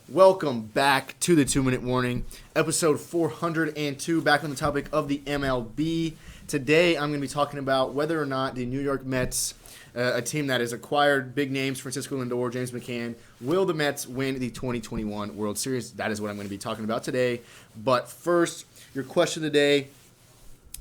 Welcome back to the 2 Minute Warning, episode 402, back on the topic of the MLB. Today I'm going to be talking about whether or not the New York Mets, a team that has acquired big names, Francisco Lindor, James McCann, will the Mets win the 2021 World Series? That is what I'm going to be talking about today. But first, your question today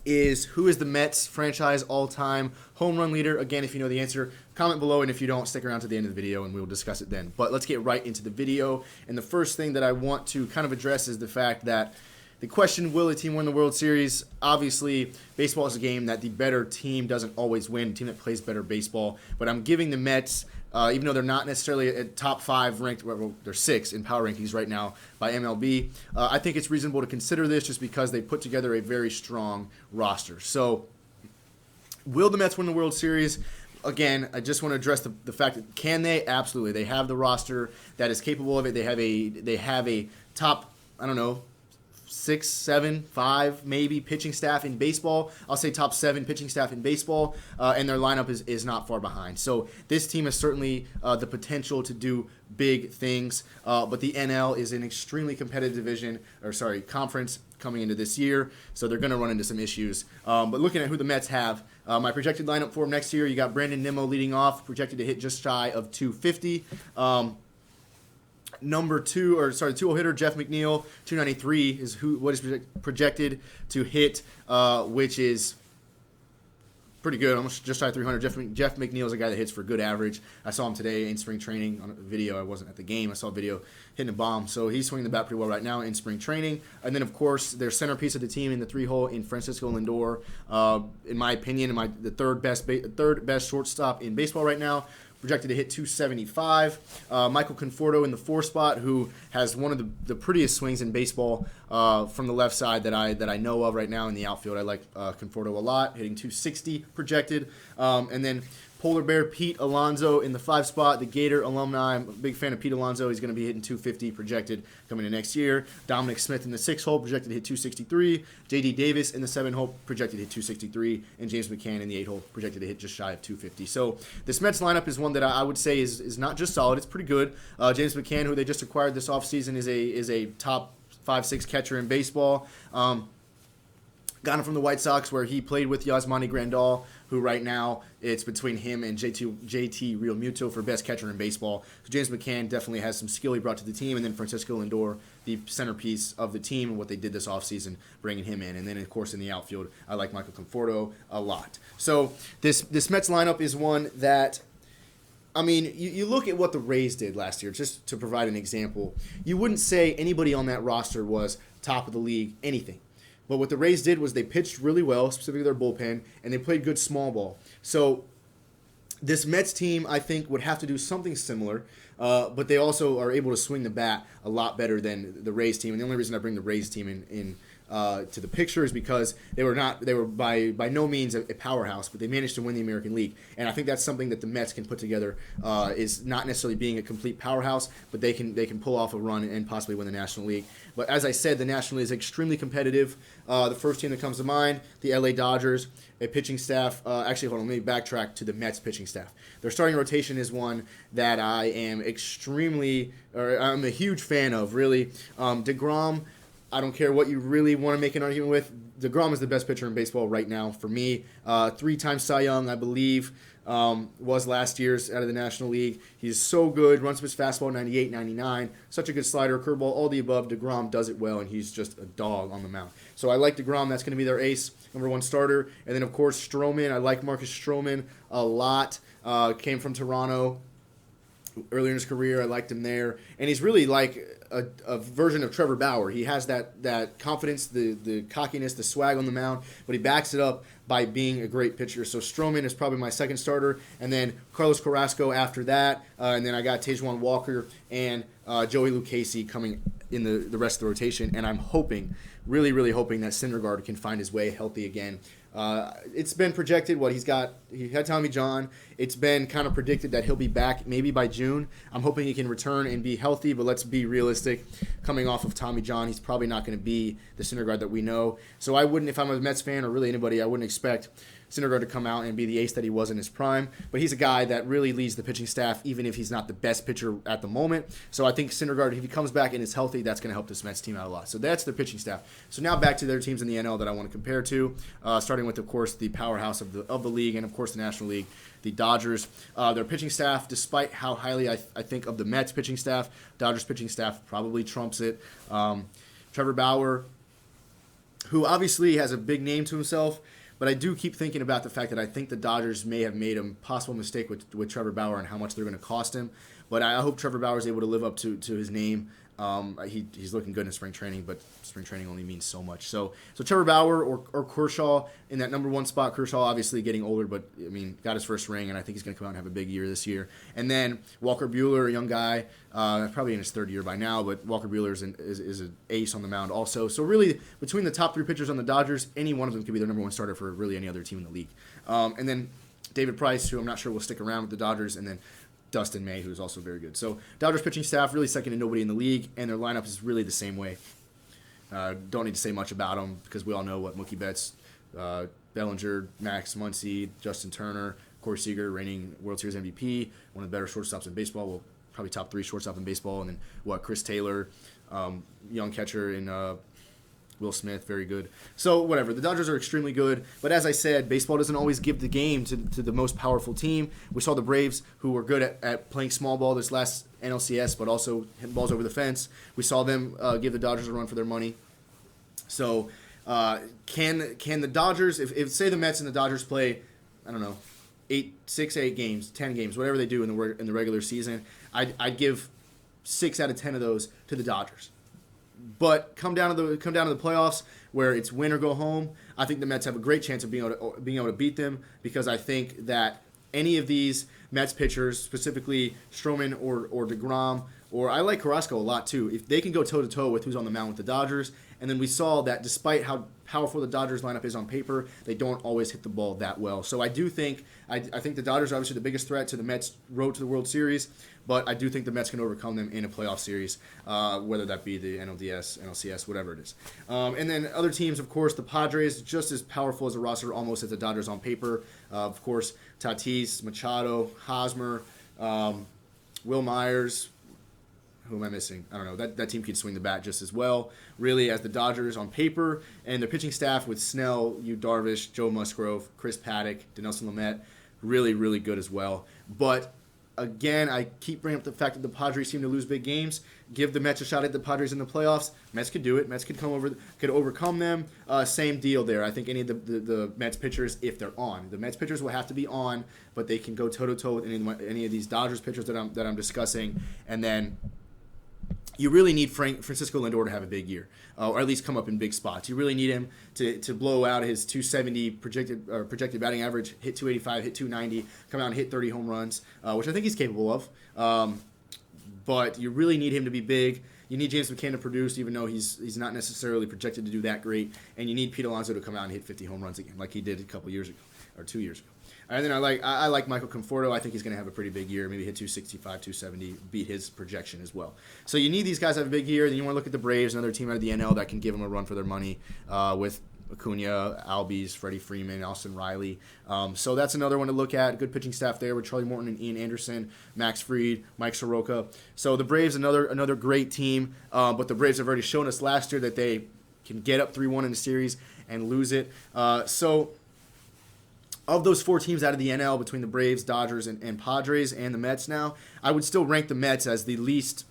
is, who is the Mets franchise all-time home run leader? Again, if you know the answer, comment below, and if you don't, stick around to the end of the video and we'll discuss it then. But let's get right into the video. And the first thing that I want to kind of address is the fact that the question, will a team win the World Series? Obviously, baseball is a game that the better team doesn't always win, the team that plays better baseball. But I'm giving the Mets, even though they're not necessarily a top 5 ranked, well, they're 6 in power rankings right now by MLB, I think it's reasonable to consider this just because they put together a very strong roster. So, will the Mets win the World Series? Again, I just want to address the fact that can they? Absolutely. They have the roster that is capable of it. They have a top, I don't know, 6, 7, 5 maybe pitching staff in baseball. I'll say top 7 pitching staff in baseball, and their lineup is not far behind. So this team has certainly the potential to do big things, but the NL is an extremely competitive conference coming into this year, so they're going to run into some issues. But looking at who the Mets have, my projected lineup for them next year, you got Brandon Nimmo leading off, projected to hit just shy of 250. Number 2-hole hitter Jeff McNeil, 293 is what is projected to hit, which is pretty good, almost just shy of 300. Jeff McNeil is a guy that hits for good average. I saw him today in spring training on a video. I wasn't at the game. I saw a video hitting a bomb. So he's swinging the bat pretty well right now in spring training. And then, of course, their centerpiece of the team in the 3-hole in Francisco Lindor. In my opinion, the third best shortstop in baseball right now. Projected to hit 275. Michael Conforto in the 4 spot, who has one of the prettiest swings in baseball from the left side that I know of right now in the outfield. I like Conforto a lot, hitting 260 projected. And then Polar Bear Pete Alonso in the 5 spot, the Gator alumni. I'm a big fan of Pete Alonso. He's going to be hitting 250 projected coming in next year. Dominic Smith in the 6-hole, projected to hit 263. J.D. Davis in the 7-hole, projected to hit 263. And James McCann in the 8-hole, projected to hit just shy of 250. So this Mets lineup is one that I would say is not just solid, it's pretty good. James McCann, who they just acquired this offseason, is a top 5-6 catcher in baseball. Got him from the White Sox, where he played with Yasmani Grandal, who right now it's between him and JT Realmuto for best catcher in baseball. So James McCann definitely has some skill he brought to the team, and then Francisco Lindor, the centerpiece of the team, and what they did this offseason, bringing him in. And then, of course, in the outfield, I like Michael Conforto a lot. So this Mets lineup is one that, I mean, you look at what the Rays did last year, just to provide an example. You wouldn't say anybody on that roster was top of the league, anything. But what the Rays did was they pitched really well, specifically their bullpen, and they played good small ball. So this Mets team, I think, would have to do something similar, but they also are able to swing the bat a lot better than the Rays team. And the only reason I bring the Rays team in to the picture is because they were by no means a powerhouse, but they managed to win the American League. And I think that's something that the Mets can put together, is not necessarily being a complete powerhouse, but they can pull off a run and possibly win the National League. But as I said, the National League is extremely competitive. The first team that comes to mind, the LA Dodgers, a pitching staff. Actually, hold on, let me backtrack to the Mets pitching staff. Their starting rotation is one that I am I'm a huge fan of, really. DeGrom, I don't care what you really want to make an argument with. DeGrom is the best pitcher in baseball right now for me. 3-time Cy Young, I believe, was last year's out of the National League. He's so good, runs his fastball 98, 99. Such a good slider, curveball, all the above. DeGrom does it well, and he's just a dog on the mound. So I like DeGrom. That's going to be their ace, number 1 starter. And then, of course, Strowman. I like Marcus Strowman a lot. Came from Toronto earlier in his career. I liked him there. And he's really like a version of Trevor Bauer. He has that confidence, the cockiness, the swag on the mound, but he backs it up by being a great pitcher. So Strowman is probably my second starter, and then Carlos Carrasco after that, and then I got Tejuan Walker and Joey Lucchesi coming in the rest of the rotation, and I'm hoping, really, really hoping that Syndergaard can find his way healthy again. It's been projected he had Tommy John. It's been kind of predicted that he'll be back maybe by June. I'm hoping he can return and be healthy, but let's be realistic. Coming off of Tommy John, he's probably not going to be the Syndergaard that we know. So I wouldn't, if I'm a Mets fan or really anybody, I wouldn't expect Syndergaard to come out and be the ace that he was in his prime. But he's a guy that really leads the pitching staff, even if he's not the best pitcher at the moment. So I think Syndergaard, if he comes back and is healthy, that's going to help this Mets team out a lot. So that's their pitching staff. So now back to their teams in the NL that I want to compare to, starting with, of course, the powerhouse of the league and, of course, the National League, the Dodgers. Their pitching staff, despite how highly I think of the Mets pitching staff, Dodgers pitching staff probably trumps it. Trevor Bauer, who obviously has a big name to himself, but I do keep thinking about the fact that I think the Dodgers may have made a possible mistake with Trevor Bauer and how much they're going to cost him. But I hope Trevor Bauer is able to live up to his name. He's looking good in spring training, but spring training only means so much. So Trevor Bauer or Kershaw in that number one spot. Kershaw obviously getting older, but I mean got his first ring, and I think he's going to come out and have a big year this year. And then Walker Buehler, a young guy, probably in his third year by now, but Walker Buehler is an ace on the mound also. So really, between the top three pitchers on the Dodgers, any one of them could be their number one starter for really any other team in the league. And then David Price, who I'm not sure will stick around with the Dodgers, and then Dustin May, who's also very good. So Dodgers pitching staff really second to nobody in the league, and their lineup is really the same way. Don't need to say much about them because we all know what Mookie Betts, Bellinger, Max Muncy, Justin Turner, Corey Seager, reigning World Series MVP, one of the better shortstops in baseball. Well, probably top three shortstop in baseball, and then Chris Taylor, young catcher in Will Smith, very good. So whatever, the Dodgers are extremely good, but as I said, baseball doesn't always give the game to the most powerful team. We saw the Braves, who were good at playing small ball this last NLCS, but also hitting balls over the fence. We saw them give the Dodgers a run for their money. So can the Dodgers, if say the Mets and the Dodgers play, I don't know, 8 games, 10 games, whatever they do in the regular season, I'd give 6 out of 10 of those to the Dodgers. But come down to the playoffs where it's win or go home, I think the Mets have a great chance of being able to beat them, because I think that any of these Mets pitchers, specifically Strowman or DeGrom, or I like Carrasco a lot too, if they can go toe-to-toe with who's on the mound with the Dodgers, and then we saw that despite how powerful the Dodgers lineup is on paper, they don't always hit the ball that well. So I do think I think the Dodgers are obviously the biggest threat to the Mets' road to the World Series, but I do think the Mets can overcome them in a playoff series, whether that be the NLDS, NLCS, whatever it is. And then other teams, of course, the Padres, just as powerful as a roster almost as the Dodgers on paper. Of course, Tatis, Machado, Hosmer, Will Myers. Who am I missing? I don't know. That team could swing the bat just as well, really, as the Dodgers on paper. And their pitching staff with Snell, Yu Darvish, Joe Musgrove, Chris Paddock, Dinelson Lamet, really, really good as well. But again, I keep bringing up the fact that the Padres seem to lose big games. Give the Mets a shot at the Padres in the playoffs. Mets could do it. Mets could could overcome them. Same deal there. I think any of the Mets pitchers, if they're on, the Mets pitchers will have to be on, but they can go toe to toe with any of these Dodgers pitchers that I'm discussing, and then you really need Francisco Lindor to have a big year, or at least come up in big spots. You really need him to blow out his 270 projected batting average, hit 285, hit 290, come out and hit 30 home runs, which I think he's capable of. But you really need him to be big. You need James McCann to produce, even though he's not necessarily projected to do that great. And you need Pete Alonso to come out and hit 50 home runs again, like he did a couple years ago, or 2 years ago. And then I like Michael Conforto. I think he's going to have a pretty big year, maybe hit 265, 270, beat his projection as well. So you need these guys to have a big year. Then you want to look at the Braves, another team out of the NL that can give them a run for their money, with Acuna, Albies, Freddie Freeman, Austin Riley. So that's another one to look at. Good pitching staff there with Charlie Morton and Ian Anderson, Max Fried, Mike Soroka. So the Braves, another great team. But the Braves have already shown us last year that they can get up 3-1 in the series and lose it. So of those 4 teams out of the NL, between the Braves, Dodgers, and Padres, and the Mets now, I would still rank the Mets as the least,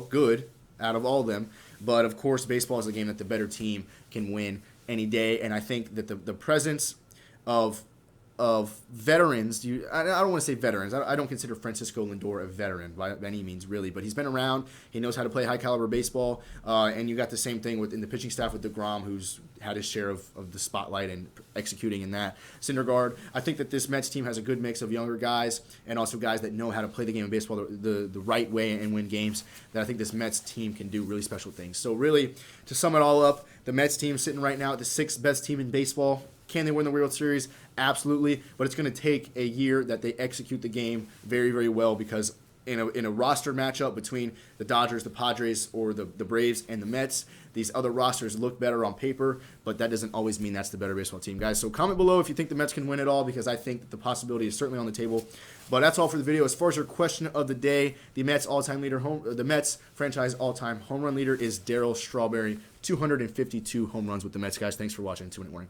good out of all of them. But, of course, baseball is a game that the better team can win any day. And I think that the presence of veterans, I don't want to say veterans. I don't consider Francisco Lindor a veteran by any means, really. But he's been around. He knows how to play high-caliber baseball. And you got the same thing in the pitching staff with DeGrom, who's had his share of the spotlight and executing in that. Syndergaard. I think that this Mets team has a good mix of younger guys and also guys that know how to play the game of baseball the right way and win games. That I think this Mets team can do really special things. So really, to sum it all up, the Mets team sitting right now at the 6th best team in baseball. Can they win the World Series? Absolutely. But it's going to take a year that they execute the game very, very well, because in a roster matchup between the Dodgers, the Padres, or the Braves and the Mets, these other rosters look better on paper, but that doesn't always mean that's the better baseball team, guys. So comment below if you think the Mets can win it all, because I think that the possibility is certainly on the table. But that's all for the video. As far as your question of the day, the Mets franchise all-time home run leader is Darryl Strawberry, 252 home runs with the Mets, guys. Thanks for watching 2 Minute Warning.